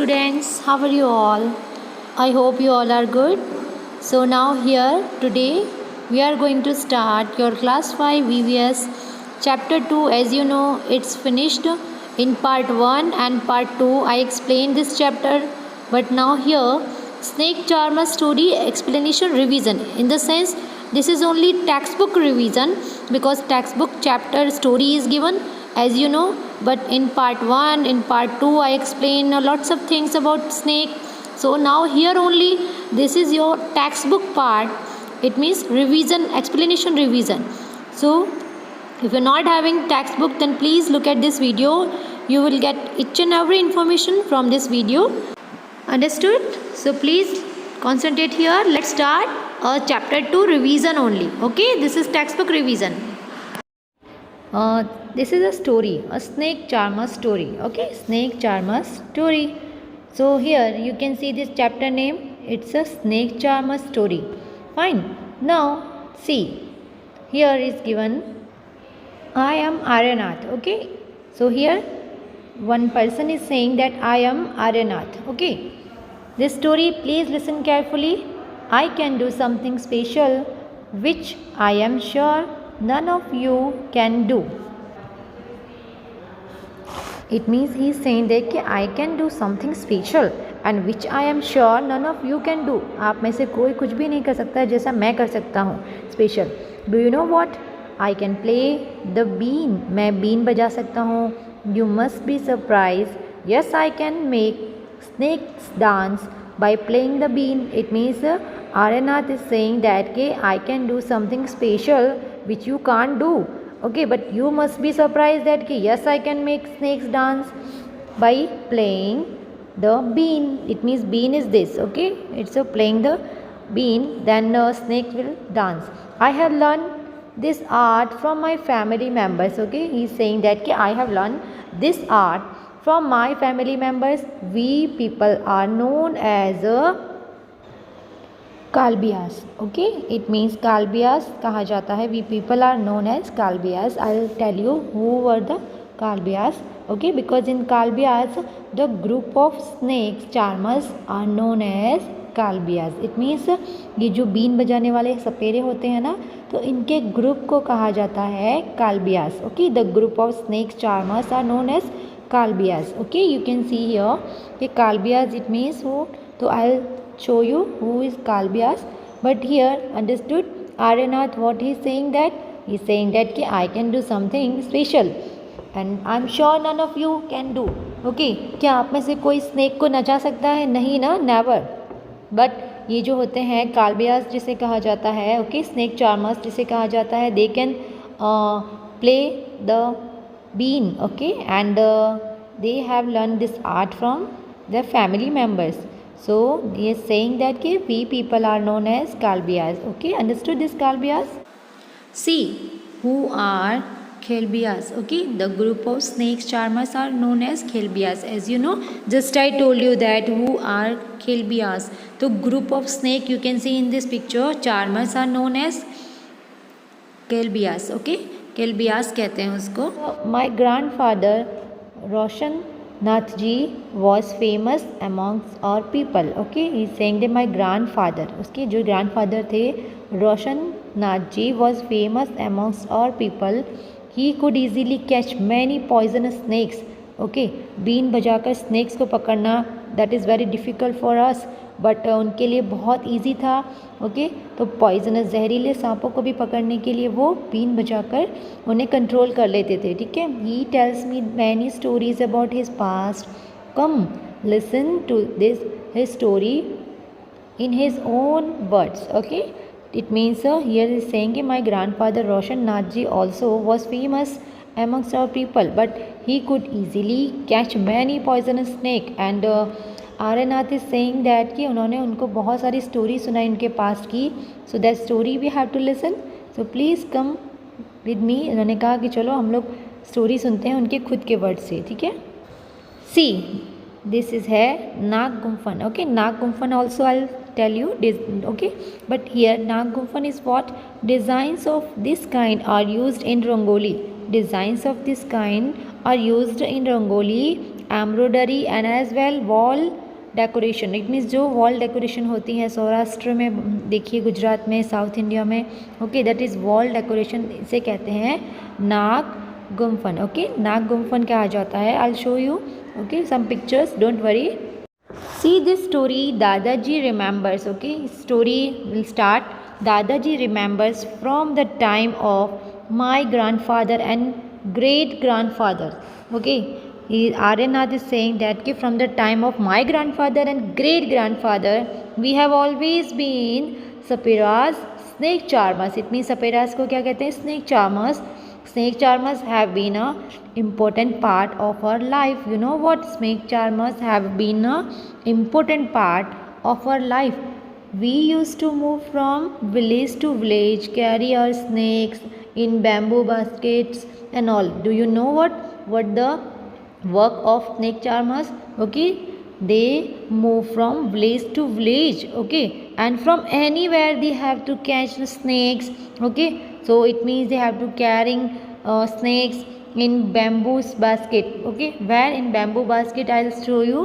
students, how are you all? I hope you all are good. So now here today we are going to start your class 5 VVS chapter 2. As you know, it's finished in part 1 and part 2. I explained this chapter, but now here snake charmer story explanation revision. In the sense, this is only textbook revision because textbook chapter story is given, as you know, but in part 1, in part 2 I explain lots of things about snake. So now here only this is your textbook part. It means revision, explanation revision. So if you're not having textbook, then please look at this video. You will get each and every information from this video. Understood? So please concentrate here. Let's start chapter 2 revision only. Okay, this is textbook revision. This is a story, a snake charmer story. Okay, snake charmer story. So here you can see this chapter name. It's a snake charmer story. Fine. Now see, here is given I am Aryanath. Okay, so here one person is saying that I am Aryanath. Okay, this story, please listen carefully. I can do something special which I am sure none of you can do. It means he is saying that कि I can do something special and which I am sure none of you can do. आप में से कोई कुछ भी नहीं कर सकता है जैसा मैं कर सकता हूँ special. Do you know what? I can play the bean. मैं bean बजा सकता हूँ. You must be surprised. Yes, I can make snakes dance by playing the bean. It means Aryanath is saying that कि I can do something special which you can't do. Okay, but you must be surprised that कि yes, I can make snakes dance by playing the bean. It means bean is this. Okay, it's playing the bean, then snake will dance. I have learned this art from my family members. Okay, he is saying that कि I have learned this art from my family members. We people are known as Kalbelias. Okay, it means Kalbelias कहा जाता है. We people are known as Kalbelias. I will tell you who were the Kalbelias. Okay, because in Kalbelias the group of snakes charmers are known as Kalbelias. It means ये जो been बजाने वाले सपेरे होते हैं ना, तो इनके ग्रुप को कहा जाता है Kalbelias. Okay, the group of snakes charmers are known as Kalbelias. Okay, you can see here कि कालबियास इट मीन्स हु. तो आई show you who is Kalbias, but here understood Aryanath what he is saying, that he is saying that कि I can do something special and I am sure none of you can do. Okay, क्या आप में से कोई snake को नचा सकता है? नहीं ना, never. But ये जो होते हैं कालबियास जिसे कहा जाता है, ओके, स्नेक चार्मर्स जिसे कहा जाता है, they can play the bean. Okay, and they have learned this art from their family members. So he is saying that कि we people are known as Kalbias. Okay, understood this Kalbias? See, who are Khelbias? Okay, the group of snakes charmers are known as Khelbias. As you know, just I told you that who are Khelbias. So group of snake you can see in this picture, charmers are known as Khelbias. Okay, Khelbias कहते हैं उसको. My grandfather Roshan Nathji was famous amongst our people. Okay, he is saying that my grandfather, उसके जो grandfather थे रोशन नाथ जी, was famous amongst our people. He could easily catch many poisonous snakes. Okay, बीन बजाकर snakes को पकड़ना that is very difficult for us, but उनके लिए बहुत easy था. ओके, तो पॉइजनस जहरीले सांपों को भी पकड़ने के लिए वो बीन बजाकर उन्हें कंट्रोल कर लेते थे. ठीक है. He tells me many stories about his past. Come listen to this his story in his own words. Okay, it means here is saying my grandfather Roshan Nath ji also was famous amongst our people, but he could easily catch many poisonous snake. And Aryanath is saying that कि उन्होंने उनको बहुत सारी story सुनाई उनके past की. So that story we have to listen. So please come with me. उन्होंने कहा कि चलो हम लोग स्टोरी सुनते हैं उनके खुद के वर्ड से. ठीक है. सी, दिस इज़ है नाग गुम्फन. ओके, नाग गुम्फन also I tell you this. Okay, but here Nag Gumphan is what? Designs of this kind are used in Rangoli. Designs of this kind are used in Rangoli embroidery and as well wall decoration. It means जो wall decoration होती है सौराष्ट्र में, देखिए गुजरात में, south India में, okay, that is wall decoration, इसे कहते हैं नाग गुम्फन। ओके, नाग गुम्फन कहा जाता है। I will show you okay some pictures, don't worry. See this story, Dadaji remembers. Okay, story will start. Dadaji remembers from the time of my grandfather and great grandfather. Okay, Aryanath is saying that from the time of my grandfather and great grandfather, we have always been Sapiras snake charmers. It means Sapiras को क्या कहते हैं? Snake charmers. Snake charmers have been a important part of our life. You know what? Snake charmers have been a important part of our life. We used to move from village to village, carry our snakes in bamboo baskets and all. Do you know what the work of snake charmers? Okay, they move from village to village, okay, and from anywhere they have to catch the snakes. Okay, so it means they have to carrying snakes in bamboo basket. Okay, where in bamboo basket I'll show you.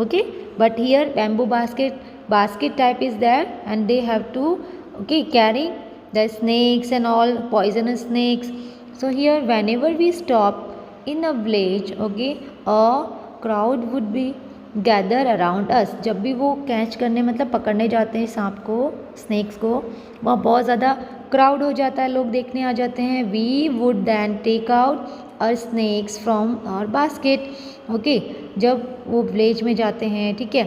Okay, but here bamboo basket type is there, and they have to okay carry the snakes and all poisonous snakes. So here whenever we stop in a village, okay, a crowd would be gather around us. जब भी वो catch करने मतलब पकड़ने जाते हैं सांप को, स्नैक्स को, वहाँ बहुत ज़्यादा क्राउड हो जाता है, लोग देखने आ जाते हैं. We would then take out our snacks from our basket. Okay, जब वो विलेज में जाते हैं, ठीक है,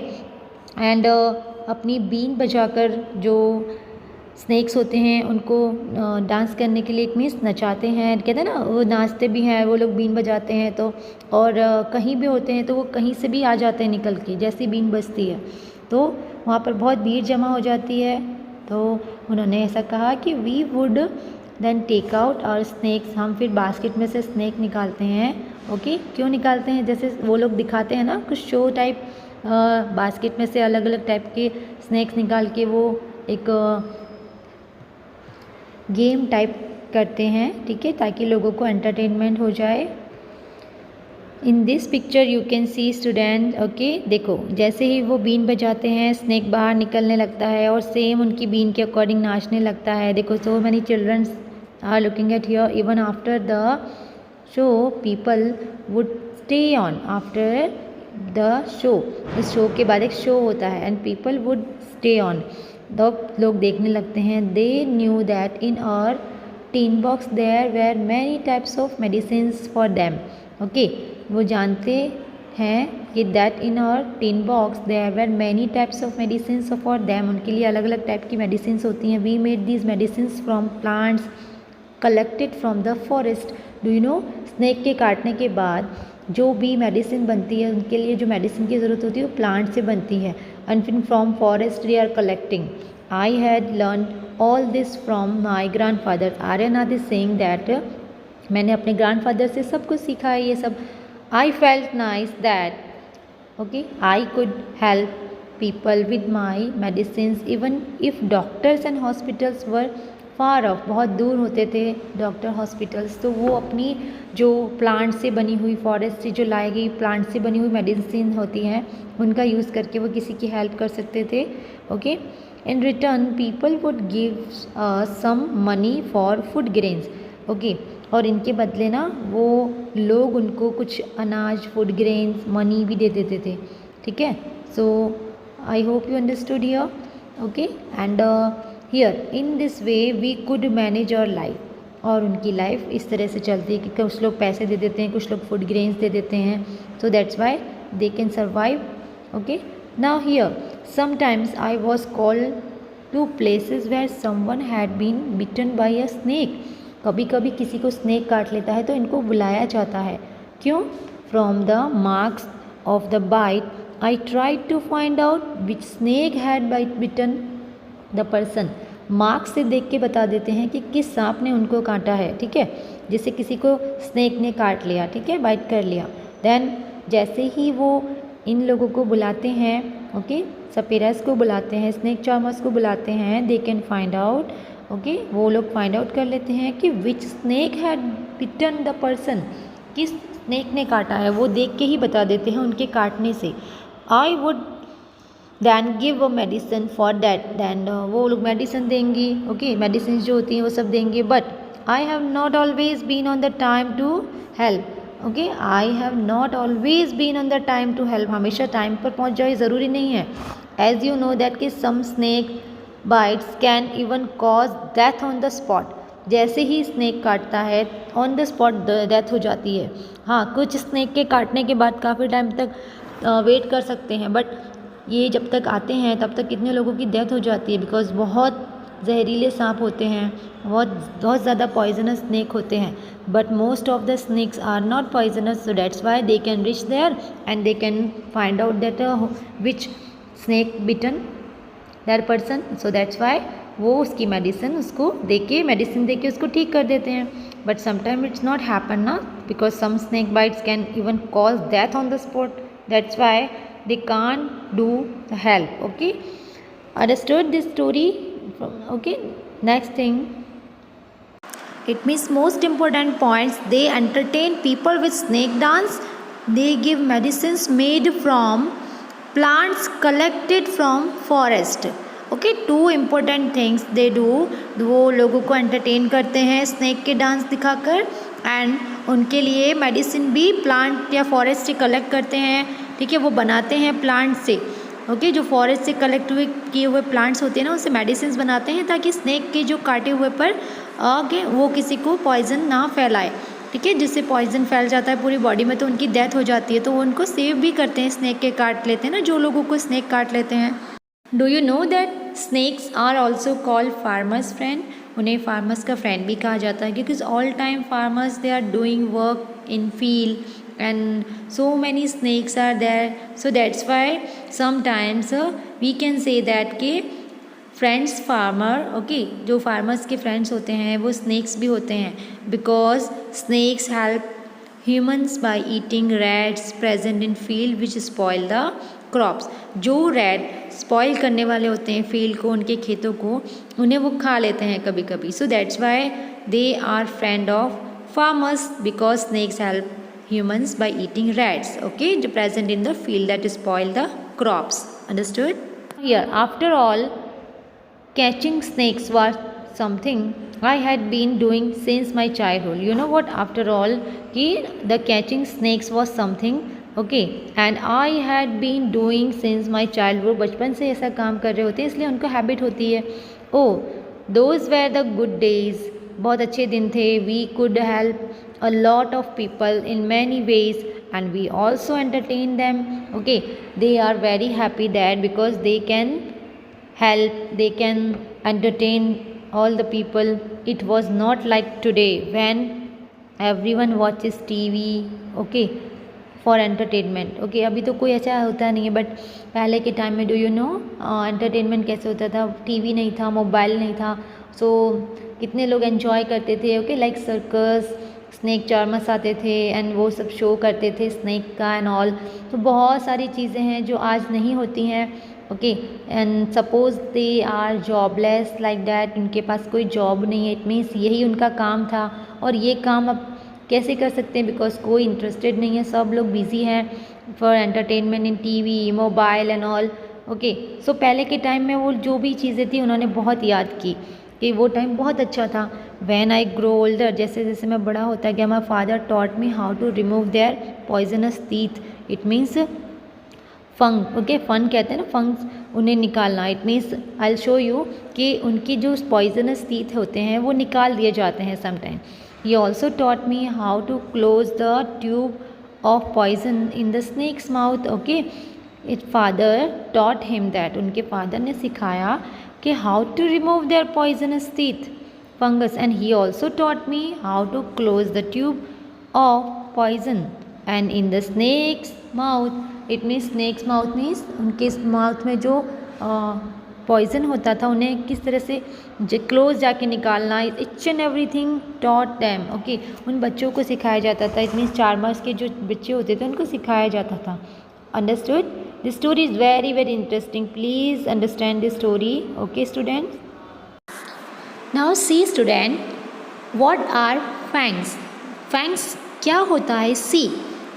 एंड अपनी बीन बजाकर जो स्नैक्स होते हैं उनको डांस करने के लिए एक मीन्स नचाते हैं, कहते हैं ना, वो नाचते भी हैं, वो लोग बीन बजाते हैं. तो और कहीं भी होते हैं तो वो कहीं से भी आ जाते हैं निकल के, जैसी बीन बजती है तो वहाँ पर बहुत भीड़ जमा हो जाती है. तो उन्होंने ऐसा कहा कि we would then take out और स्नैक्स, हम फिर बास्केट में से स्नैक निकालते हैं. ओके, क्यों निकालते हैं? जैसे वो लोग दिखाते हैं ना कुछ शो टाइप, बास्केट में से अलग अलग टाइप के स्नैक्स निकाल के वो एक गेम टाइप करते हैं, ठीक है, ताकि लोगों को एंटरटेनमेंट हो जाए. इन this picture you can see student. Okay, देखो जैसे ही वो बीन बजाते हैं स्नैक बाहर निकलने लगता है और सेम उनकी बीन के अकॉर्डिंग नाचने लगता है. देखो, so many childrens are looking at here. Even after the show people would stay on after the show. इस शो के बाद एक शो होता है and people would stay on, तब लोग देखने लगते हैं. They knew that in our tin box there were many types of medicines for them. Okay, वो जानते हैं कि that in our tin box there were many types of medicines for them, उनके लिए अलग अलग टाइप की मेडिसिन्स होती हैं. We made these medicines from plants collected from the forest. Do you know, snake के काटने के बाद जो भी मेडिसिन बनती है, उनके लिए जो मेडिसिन की ज़रूरत होती है वो प्लांट से बनती है. And from forest we are collecting. I had learned all this from my grandfather. Aryanath is saying that मैंने अपने grandfather से सब कुछ सीखा है ये सब. I felt nice that okay I could help people with my medicines even if doctors and hospitals were far off. बहुत दूर होते थे डॉक्टर हॉस्पिटल्स, तो वो अपनी जो प्लांट से बनी हुई, फॉरेस्ट से जो लाई गई प्लांट से बनी हुई मेडिसिन होती हैं उनका यूज़ करके वो किसी की हेल्प कर सकते थे. Okay, in return people would give some money for food grains. Okay, और इनके बदले ना वो लोग उनको कुछ अनाज, फूड ग्रेन्स, मनी भी दे देते थे. ठीक है, so I hope you understood here. Okay, and here in this way we could manage our life. और उनकी लाइफ इस तरह से चलती है कि कुछ लोग पैसे दे देते हैं, कुछ लोग फूड ग्रेन्स दे देते हैं. So that's why they can survive. Okay, now here sometimes I was called to places where someone had been bitten by a snake. कभी कभी किसी को स्नैक काट लेता है तो इनको बुलाया जाता है. क्यों? From the marks of the bite I tried to find out which snake had bitten the person. Marks से देख के बता देते हैं कि किस सांप ने उनको काटा है. ठीक है, जैसे किसी को स्नैक ने काट लिया, ठीक है, बाइट कर लिया, देन जैसे ही वो इन लोगों को बुलाते हैं, ओके, सपेरास को बुलाते हैं, स्नैक चार्मर्स को बुलाते हैं, they can find out. Okay, वो लोग फाइंड आउट कर लेते हैं कि which snake had bitten the person, किस स्नेक ने काटा है वो देख के ही बता देते हैं उनके काटने से। I would then give a medicine for that, then वो लोग मेडिसिन देंगी, ओके मेडिसिन जो होती हैं वो सब देंगे। But I have not always been on the time to help, okay I have not always been on the time to help, हमेशा टाइम पर पहुंच जाए ज़रूरी नहीं है। एज यू नो दैट कि some snake bites can even cause death on the spot, जैसे ही स्नेक काटता है ऑन द स्पॉट डेथ हो जाती है। हाँ, कुछ स्नेक के काटने के बाद काफ़ी टाइम तक वेट कर सकते हैं, बट ये जब तक आते हैं तब तक कितने लोगों की डेथ हो जाती है, बिकॉज बहुत जहरीले सांप होते हैं, बहुत ज़्यादा पॉइजनस स्नेक होते हैं। But most of the snakes are not poisonous, so that's why they can reach there and they can find out that which snake bitten that person, so that's why वो उसकी medicine उसको medicine दे के उसको ठीक कर देते हैं। But sometime it's not happen ना, because some snake bites can even cause death on the spot, that's why they can't do the help. Okay, understood this story? Okay, next thing, it means most important points, they entertain people with snake dance, they give medicines made from plants collected from forest. Okay, two important things they do, वो लोगों को entertain करते हैं snake के dance दिखाकर, and उनके लिए medicine भी प्लांट या फॉरेस्ट से कलेक्ट करते हैं, ठीक है, वो बनाते हैं प्लांट से, ओके जो फॉरेस्ट से कलेक्ट हुए किए हुए प्लांट्स होते हैं ना, उससे मेडिसिन बनाते हैं ताकि स्नेक के जो काटे हुए पर ओके वो किसी को पॉइजन ना फैलाए, ठीक है, जिससे पॉइजन फैल जाता है पूरी बॉडी में तो उनकी डेथ हो जाती है, तो वो उनको सेव भी करते हैं, स्नेक के काट लेते हैं ना जो लोगों को स्नेक काट लेते हैं। Do you know that snakes are also called farmers friend, उन्हें फार्मर्स का फ्रेंड भी कहा जाता है, क्योंकि all time farmers they are doing work in field and so many snakes are there, so that's why sometimes we can say that के friends farmer, okay जो farmers के फ्रेंड्स होते हैं वो स्नेक्स भी होते हैं, because snakes help humans by eating rats present in field which spoil the crops, जो रैट स्पॉइल करने वाले होते हैं फील्ड को, उनके खेतों को, उन्हें वो खा लेते हैं कभी कभी, so that's why they are friend of farmers, because snakes help humans by eating rats, okay present in the field that spoil the crops, understood? Here, after all, catching snakes was something I had been doing since my childhood. You know what, after all कि the catching snakes was something, okay and I had been doing since my childhood, बचपन से ऐसा काम कर रहे होते हैं इसलिए उनको हैबिट होती है। oh those were the good days, बहुत अच्छे दिन थे, we could help a lot of people in many ways and we also entertain them, okay they are very happy that because they can help, they can entertain all the people. It was not like today when everyone watches TV, okay for entertainment, okay अभी तो कोई ऐसा होता नहीं है, but पहले के time में डू यू नो एंटरटेनमेंट कैसे होता था, टीवी नहीं था, मोबाइल नहीं था, सो कितने लोग एंजॉय करते थे, okay like circus, snake charmers आते थे एंड वो सब शो करते थे स्नेक का एंड ऑल, तो बहुत सारी चीज़ें हैं जो आज नहीं होती हैं, okay and suppose they are jobless like that, उनके पास कोई जॉब नहीं है, इट मीन्स यही उनका काम था और ये काम अब कैसे कर सकते हैं, बिकॉज कोई इंटरेस्टेड नहीं है, सब लोग बिजी हैं for entertainment in TV mobile and all, okay so पहले के टाइम में वो जो भी चीज़ें थी उन्होंने बहुत याद की कि वो टाइम बहुत अच्छा था। व्हेन आई ग्रो ओल्डर, जैसे जैसे मैं बड़ा होता गया, my father taught me how to remove their poisonous teeth, it means fang, okay फन कहते हैं ना, फंग्स उन्हें निकालना, it means I will show you कि उनकी जो पॉइजनस टीथ होते हैं वो निकाल दिए जाते हैं sometime. He also taught me how to close the tube of poison in the snake's mouth, okay his father taught him that, उनके फादर ने सिखाया कि how to remove their poisonous teeth fungus, and he also taught me how to close the tube of poison and in the snake's mouth, it means snake's mouth means उनके mouth में जो poison होता था उन्हें किस तरह से close जाके निकालना, each and everything taught them, okay उन बच्चों को सिखाया जाता था, इट मीन्स चार्मर्स के जो बच्चे होते थे उनको सिखाया जाता था, understood? This story is very very interesting, please understand this story, okay students? Now see student, what are fangs? Fangs क्या होता है? See,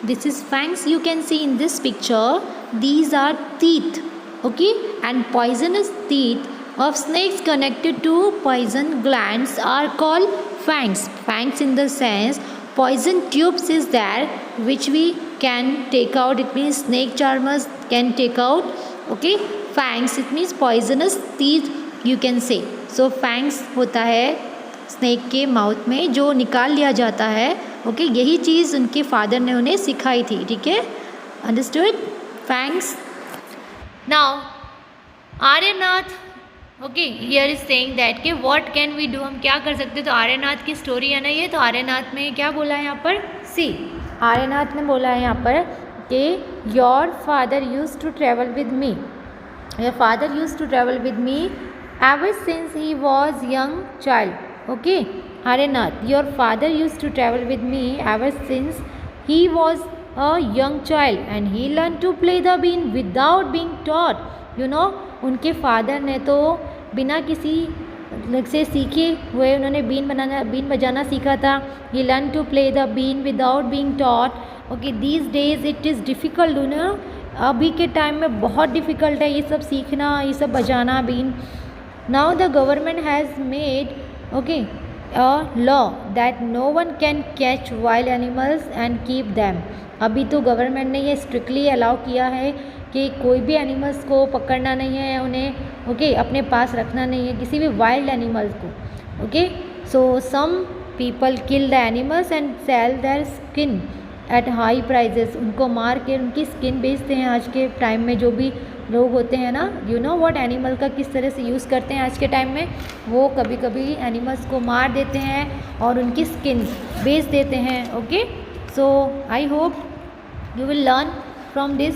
this is fangs, you can see in this picture, these are teeth, okay, and poisonous teeth of snakes connected to poison glands are called fangs. Fangs in the sense poison tubes is there which we can take out. It means snake charmers can take out. Okay, fangs it means poisonous teeth you can say. So fangs होता है snake के mouth में जो निकाल लिया जाता है. Okay, यही चीज़ उनके फादर ने उन्हें सिखाई थी. ठीक है, understood? Fangs. Now Aryanath, okay, here is saying that कि व्हाट कैन वी डू, हम क्या कर सकते हैं. तो आर्यनाथ की स्टोरी है ना ये. तो आर्यनाथ में क्या बोला है यहाँ पर? सी, आर्यनाथ ने बोला है यहाँ पर कि your father use to travel with me, your father use to travel with me ever since he was young child. Okay, Aryanath, your father use to travel with me ever since he was a young child and he learn to play the been without being taught. You know, उनके फादर ने तो बिना किसी से सीखे हुए उन्होंने बीन बजाना सीखा था. He learn to play the been without being taught. Okay, these days it is difficult, you know, अभी के टाइम में बहुत डिफ़िकल्ट है ये सब सीखना, ये सब बजाना बीन. Now the government has made okay a law that no one can catch wild animals and keep them. अभी तो गवर्नमेंट ने ये स्ट्रिक्टली अलाउ किया है कि कोई भी एनिमल्स को पकड़ना नहीं है, उन्हें ओके अपने पास रखना नहीं है, किसी भी वाइल्ड एनिमल्स को. Okay, so some people kill the animals and sell their skin at high prices. उनको मार के उनकी स्किन बेचते हैं. आज के टाइम में जो भी लोग होते हैं ना, यू नो व्हाट, एनिमल का किस तरह से यूज़ करते हैं आज के टाइम में, वो कभी कभी एनिमल्स को मार देते हैं और उनकी स्किन बेच देते हैं. Okay, so I hope you will learn from this.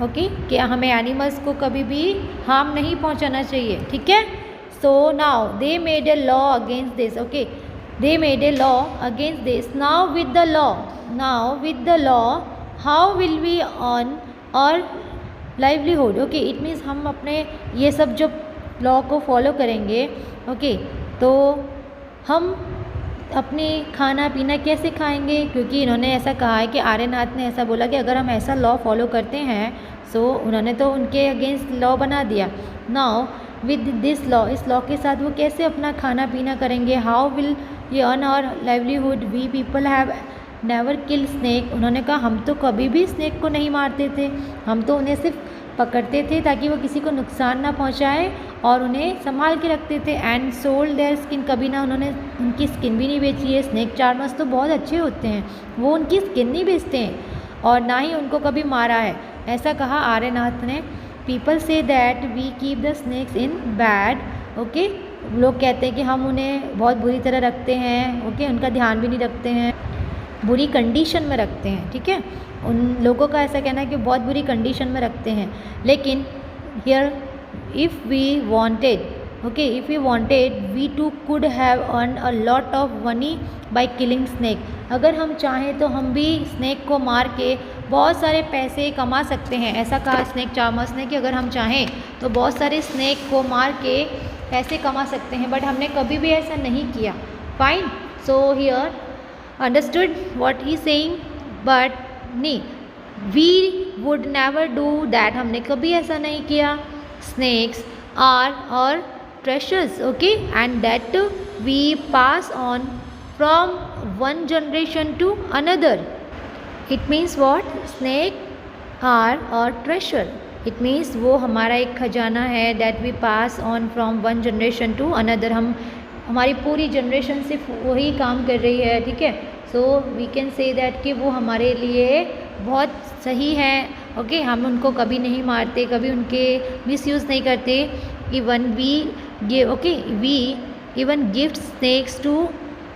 Okay, कि हमें एनिमल्स को कभी भी हार्म नहीं पहुंचाना चाहिए. ठीक है, so now they made a law against this. Okay, they made a law against this. Now with the law how will we earn our livelihood. Okay, it means हम अपने ये सब जो लॉ को फॉलो करेंगे, ओके, तो हम अपने खाना पीना कैसे खाएंगे, क्योंकि इन्होंने ऐसा कहा है कि आर्यनाथ ने ऐसा बोला कि अगर हम ऐसा लॉ फॉलो करते हैं, सो उन्होंने तो उनके अगेंस्ट लॉ बना दिया. नाउ विद दिस लॉ, इस लॉ के साथ वो कैसे अपना खाना पीना करेंगे. हाउ विल ये earn our livelihood. We people have never kill snake. उन्होंने कहा हम तो कभी भी स्नेक को नहीं मारते थे, हम तो उन्हें सिर्फ पकड़ते थे ताकि वो किसी को नुकसान ना पहुंचाए और उन्हें संभाल के रखते थे. एंड सोल्ड देयर स्किन, कभी ना उन्होंने उनकी स्किन भी नहीं बेची है. स्नेक चार्मर्स तो बहुत अच्छे होते हैं, वो उनकी स्किन नहीं बेचते हैं और ना ही उनको कभी मारा है. ऐसा कहा आर्यनाथ ने. People say that we keep the snakes in bed. Okay, लोग कहते हैं कि हम उन्हें बहुत बुरी तरह रखते हैं. ओके, उनका ध्यान भी नहीं रखते हैं, बुरी कंडीशन में रखते हैं. ठीक है, उन लोगों का ऐसा कहना है कि बहुत बुरी कंडीशन में रखते हैं. लेकिन here if we wanted, okay, if we wanted we too could have earn a lot of money by killing snake. अगर हम चाहें तो हम भी स्नेक को मार के बहुत सारे पैसे कमा सकते हैं. ऐसा कहा स्नेक चार्मर्स ने कि अगर हम चाहें तो बहुत सारे स्नेक को मार के पैसे कमा सकते हैं, बट हमने कभी भी ऐसा नहीं किया. Fine, so here understood what he saying, but नहीं, we would never do that. हमने कभी ऐसा नहीं किया. snakes are our treasures, okay, and that we pass on from one generation to another. It means what? snake are our treasure. It means वो हमारा एक खजाना है. that we pass on from one generation to another. हम हमारी पूरी generation सिर्फ वही काम कर रही है. ठीक है, so we can say that कि वो हमारे लिए बहुत सही है. ओके, हम उनको कभी नहीं मारते, कभी उनके मिसयूज़ नहीं करते. Even we even gift snakes to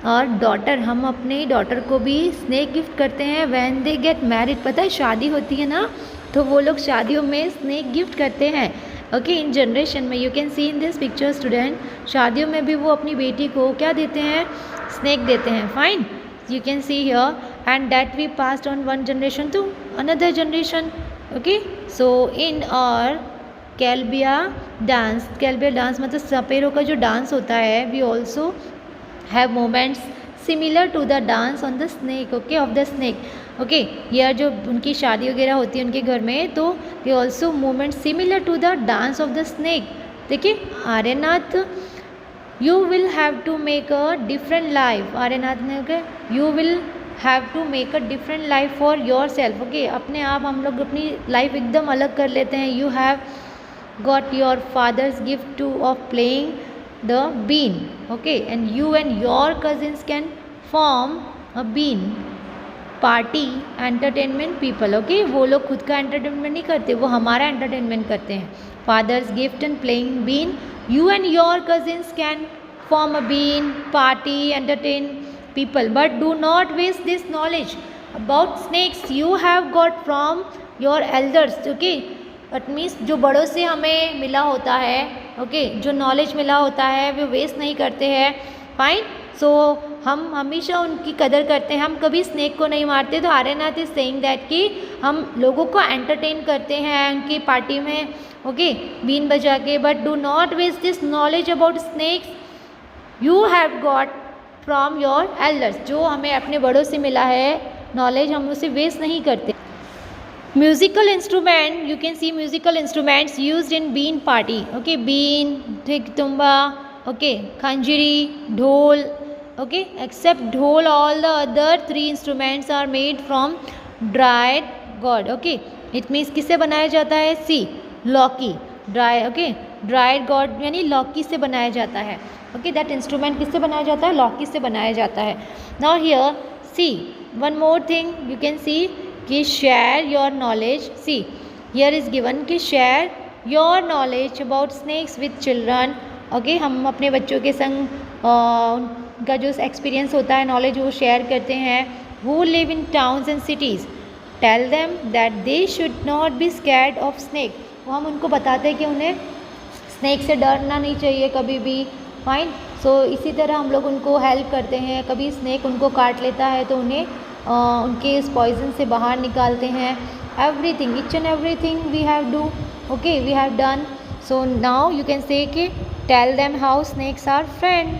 our daughter. हम अपने डॉटर को भी स्नेक गिफ्ट करते हैं व्हेन दे गेट मैरिड. पता है, शादी होती है ना, तो वो लोग शादियों में स्नेक गिफ्ट करते हैं. ओके, इन जनरेशन में you can see in this picture student, शादियों में भी वो अपनी बेटी को क्या देते हैं? स्नेक देते हैं. Fine, you can see here, and that we passed on one generation to another generation. Okay, so in our Kalbelia dance मतलब सपेरों का जो डांस होता है, we also have moments similar to the dance on the snake, okay, of the snake, okay. यार जो उनकी शादी वगैरह होती है उनके घर में, तो ये also movement similar to the dance of the snake. देखिए Aryanath, you will have to make a different life, Aryanath ने okay, you will have to make a different life for yourself, okay. अपने आप हम लोग अपनी लाइफ एकदम अलग कर लेते हैं। You have got your father's gift to of playing the been, okay, and you and your cousins can form a been party entertainment people, okay. वो लोग खुद का एंटरटेनमेंट नहीं करते, वो हमारा एंटरटेनमेंट करते हैं। Father's gift and playing been, you and your cousins can form a been party entertain people, but do not waste this knowledge about snakes you have got from your elders, okay। That means जो बड़ों से हमें मिला होता है, okay, जो knowledge मिला होता है वो वेस्ट नहीं करते हैं, फाइन। सो हम हमेशा उनकी कदर करते हैं, हम कभी स्नेक को नहीं मारते। तो आर्यनाथ इज सेइंग दैट कि हम लोगों को एंटरटेन करते हैं उनकी पार्टी में, ओके, बीन बजा के, but do not waste this knowledge about snakes you have got from your elders. जो हमें अपने बड़ों से मिला है नॉलेज, हम उसे वेस्ट नहीं करते। Musical instrument, you can see musical instruments used in been party, okay, been, ठीक, tumba, okay, khanjari, dhol, okay, except dhol all the other 3 instruments are made from dried gourd, okay. It means किससे बनाया जाता है, सी, लौकी, ड्राई, ओके, ड्राइड गॉड यानी लौकी से बनाया जाता है, ओके। दैट इंस्ट्रूमेंट किससे बनाया जाता है, लौकी से बनाया जाता है। Now here see one more thing, you can see कि share your knowledge, see here is given कि share your knowledge about snakes with children, okay. हम अपने बच्चों के संग उनका जो एक्सपीरियंस होता है, नॉलेज, वो शेयर करते हैं। Who live in towns and cities, tell them that they should not be scared of snake. वो हम उनको बताते हैं कि उन्हें स्नेक से डरना नहीं चाहिए कभी भी, फाइन। सो इसी तरह हम लोग उनको हेल्प करते हैं। कभी स्नेक उनको काट लेता है तो उन्हें उनके इस पॉइजन से बाहर निकालते हैं। Everything, each and everything we have do, okay, we have done. So now you can say कि tell them how snakes are friend,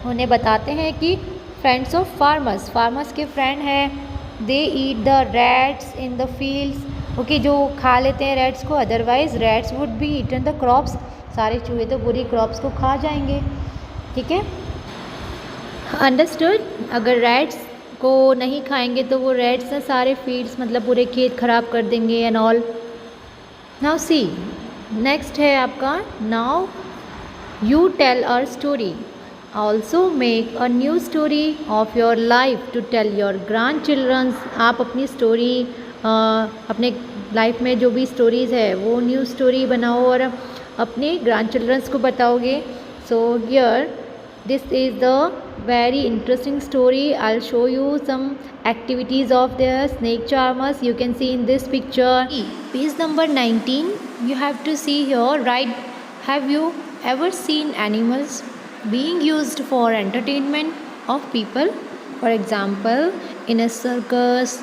उन्हें बताते हैं कि फ्रेंड्स ऑफ फार्मर्स, फार्मर्स के फ्रेंड हैं। They eat the rats in the fields, okay, जो खा लेते हैं रैट्स को, otherwise rats would be eaten the crops, सारे चूहे तो पूरी क्रॉप्स को खा जाएंगे, ठीक है, अंडरस्टूड। अगर रैट्स को नहीं खाएंगे तो वो रैट्स ने सारे फील्ड्स मतलब पूरे खेत खराब कर देंगे and all. Now see next है आपका, now you tell our story, also make a new story of your life to tell your grand childrens. आप अपनी स्टोरी अपने लाइफ में जो भी स्टोरीज़ है वो न्यू स्टोरी बनाओ और अपने ग्रैंड चिल्ड्रंस को बताओगे। So here this is the very interesting story. I'll show you some activities of their snake charmers. You can see in this picture. Page number 19. You have to see here, right? Have you ever seen animals being used for entertainment of people? For example, in a circus,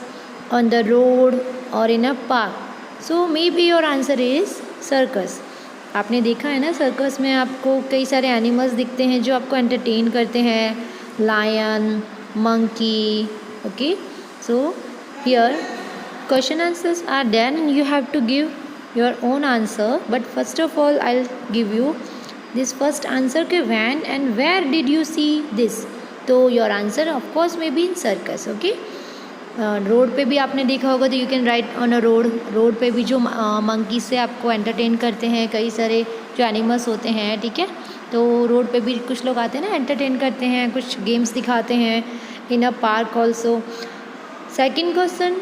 on the road, or in a park. So maybe your answer is circus. आपने देखा है ना, circus में आपको कई सारे animals दिखते हैं जो आपको एंटरटेन करते हैं, lion, monkey, okay. So here question answers are there and you have to give your own answer, but first of all I will give you this first answer के when and where did you see this. तो your answer of course may be in circus, okay. Road पे भी आपने देखा होगा, तो you can write on a road. Road पे भी जो मंकी से आपको एंटरटेन करते हैं, कई सारे जो एनिमल्स होते हैं, ठीक है। तो रोड पे भी कुछ लोग आते हैं ना, एंटरटेन करते हैं, कुछ गेम्स दिखाते हैं। In a park also. Second question,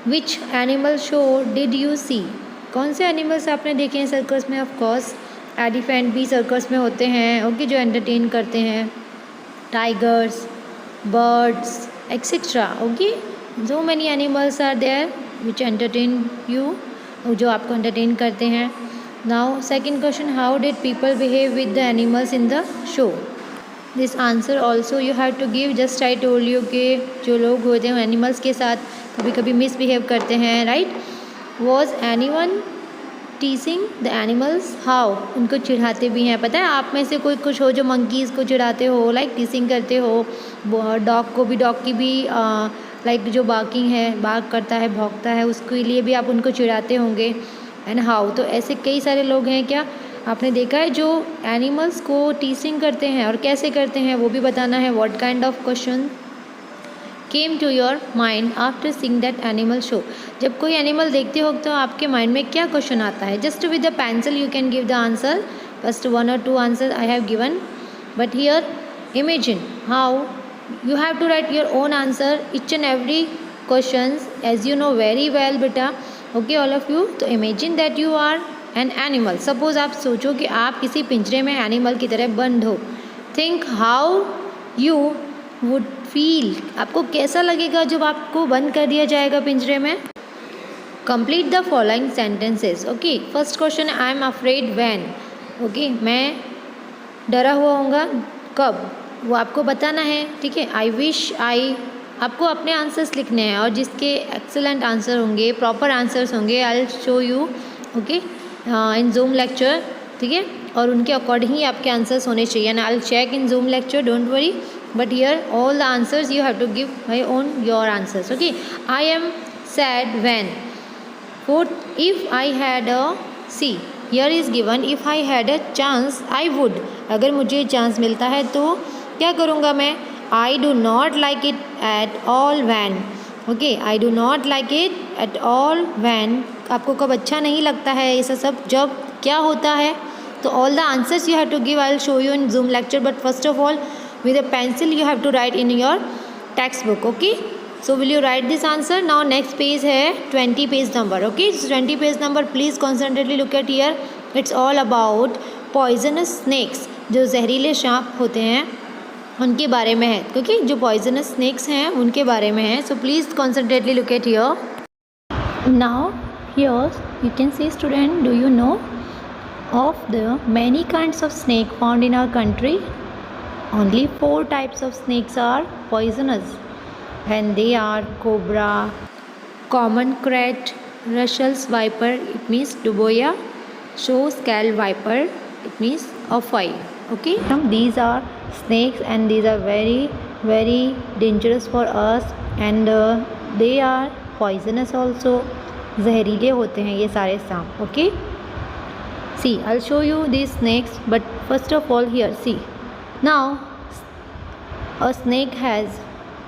which animal show did you see? कौन से एनिमल्स आपने देखे हैं सर्कस में? ऑफ कोर्स एलिफेंट भी सर्कस में होते हैं, ओके, जो एंटरटेन करते हैं। Tigers, birds, etcetera, okay. so many animals are there which entertain you, जो आपको एंटरटेन करते हैं। now second question, how did people behave with the animals in the show? this answer also you have to give, just I told you कि जो लोग होते हैं animals के साथ कभी कभी मिसबिहेव करते हैं, right. was anyone टीजिंग the animals how, उनको चिढ़ाते भी हैं। पता है आप में से कोई कुछ हो जो मंकीज़ को चिढ़ाते हो, लाइक टीजिंग करते हो। डॉग की भी लाइक जो बार्किंग है, बार्क करता है, भौंकता है, उसके लिए भी आप उनको चिढ़ाते होंगे। एंड हाउ, तो ऐसे कई सारे लोग हैं क्या आपने देखा है जो एनिमल्स को टीजिंग करते हैं, और कैसे करते हैं वो भी बताना है। What kind of question came to your mind after seeing that animal show, जब कोई एनिमल देखते हो तो आपके माइंड में क्या क्वेश्चन आता है। Just with the pencil you can give the answer, first 1 or 2 answer I have given, but here imagine how you have to write your own answer each and every questions as you know very well beta, okay all of you। तो imagine that you are an animal, suppose आप सोचो कि आप किसी पिंजरे में animal की तरह बंद हो। think how you would feel, आपको कैसा लगेगा जब आपको बंद कर दिया जाएगा पिंजरे में। complete the following sentences, okay। first question, I am afraid when, okay मैं डरा हुआ होऊंगा कब, वो आपको बताना है, ठीक है। आई विश आई, आपको अपने आंसर्स लिखने हैं, और जिसके एक्सेलेंट आंसर होंगे, प्रॉपर आंसर्स होंगे, आई will show you okay in zoom lecture, ठीक है। और उनके अकॉर्डिंग ही आपके आंसर्स होने चाहिए, and I will check in zoom lecture, don't worry, but here all the answers you have to give my own your answers, okay. I am sad when, fourth if I had a see, here is given if I had a chance I would, अगर मुझे chance मिलता है तो क्या करूँगा मैं। I do not like it at all when, okay I do not like it at all van, आपको कब अच्छा नहीं लगता है ऐसा सब, जब क्या होता है। तो all the answers you have to give, I will show you in zoom lecture, but first of all with a pencil you have to write in your text book, okay. So will you write this answer now. Next page है 20 page number, okay 20 page number, please concentratedly look at here, it's all about poisonous snakes, जो जहरीले सांप होते हैं उनके बारे में है, क्योंकि जो पॉइजनस स्नेक्स हैं उनके बारे में है। So please concentratedly look at here. Now here you can see student, do you know of the many kinds of snake found in our country, only 4 types of snakes are poisonous and they are cobra, common krait, russell's viper, it means डुबोया, saw scaled viper, it means a fly, okay। These are snakes and these are very dangerous for us, and they are poisonous also, जहरीले होते हैं ये सारे सांप, okay। See, I'll show you these snakes, but first of all here see, now a snake has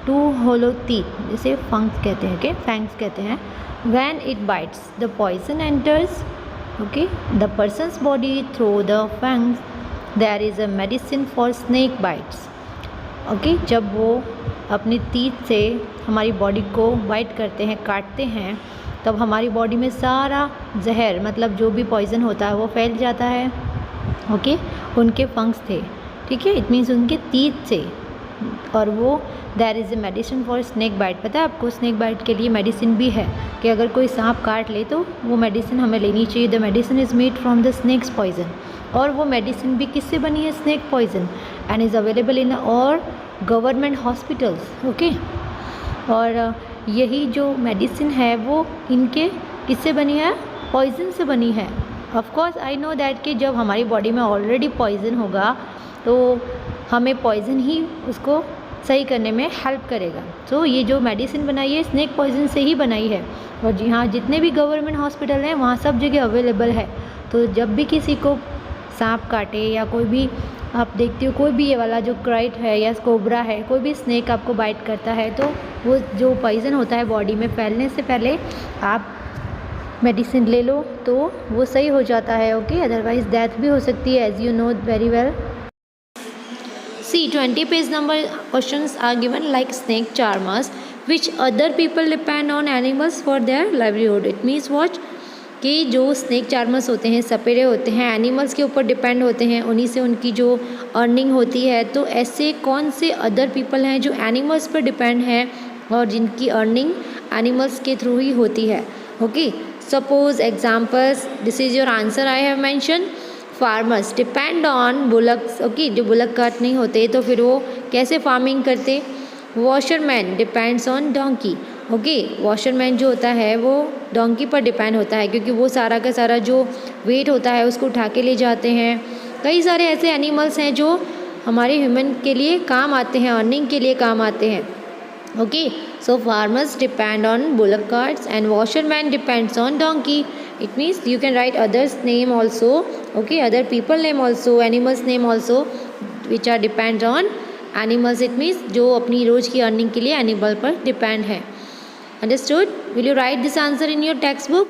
2 hollow teeth, जिसे fangs कहते हैं, okay, fangs कहते हैं। When it bites, the poison enters, okay, the person's body through the fangs, there is a medicine for snake bites, okay। जब वो अपनी तीत से हमारी बॉडी को बाइट करते हैं, काटते हैं, तब हमारी बॉडी में सारा जहर, मतलब जो भी पॉइज़न होता है वो फैल जाता है, ओके। उनके फंक्स थे, ठीक है, इट मीन्स उनके तीत से, और वो there is a medicine for snake bite. पता है आपको स्नैक बाइट के लिए मेडिसिन भी है, कि अगर कोई सांप काट ले तो वो मेडिसिन हमें लेनी चाहिए। The medicine is made from the snake's poison, और वो मेडिसिन भी किससे बनी है, snake poison, and is available in our government hospitals, okay. और यही जो मेडिसिन है वो इनके किससे बनी है, पॉइजन से बनी है। Of course I know that कि जब हमारी बॉडी में ऑलरेडी पॉइजन होगा तो हमें पॉइजन ही उसको सही करने में हेल्प करेगा। तो ये जो मेडिसिन बनाई है स्नैक पॉइजन से ही बनाई है, और जी हाँ, जितने भी गवर्नमेंट हॉस्पिटल हैं वहाँ सब जगह अवेलेबल है। तो जब भी किसी को सांप काटे, या कोई भी आप देखते हो कोई भी ये वाला जो क्राइट है या कोबरा है, कोई भी स्नैक आपको बाइट करता है, तो वो जो पॉइजन होता है बॉडी में फैलने से पहले आप मेडिसिन ले लो तो वो सही हो जाता है, ओके। अदरवाइज डेथ भी हो सकती है, as you know very well. See, 20 page number questions are given like snake charmers, which other people depend on animals for their livelihood. It means what, कि जो स्नैक चार्मर्स होते हैं, सपेरे होते हैं, एनिमल्स के ऊपर डिपेंड होते हैं, उन्हीं से उनकी जो अर्निंग होती है। तो ऐसे कौन से अदर पीपल हैं जो एनिमल्स पर डिपेंड हैं और जिनकी अर्निंग एनिमल्स के थ्रू ही होती है, okay. Suppose examples, this is your answer I have mention. Farmers depend on bullocks, okay, जो बुलक कार्ट नहीं होते तो फिर वो कैसे फार्मिंग करते। Washerman depends on donkey, okay, washerman जो होता है वो डोंकी पर डिपेंड होता है, क्योंकि वो सारा का सारा जो वेट होता है उसको उठा के ले जाते हैं। कई सारे ऐसे एनिमल्स हैं जो हमारे ह्यूमन के लिए काम आते हैं, अर्निंग के लिए काम आते हैं। Okay, so farmers depend on bullock carts and washerman depends on donkey. It means you can write others name also, okay, other people name also, animals name also, which are depend on animals. It means जो अपनी रोज की earning के लिए animal पर depend है. Understood? Will you write this answer in your textbook?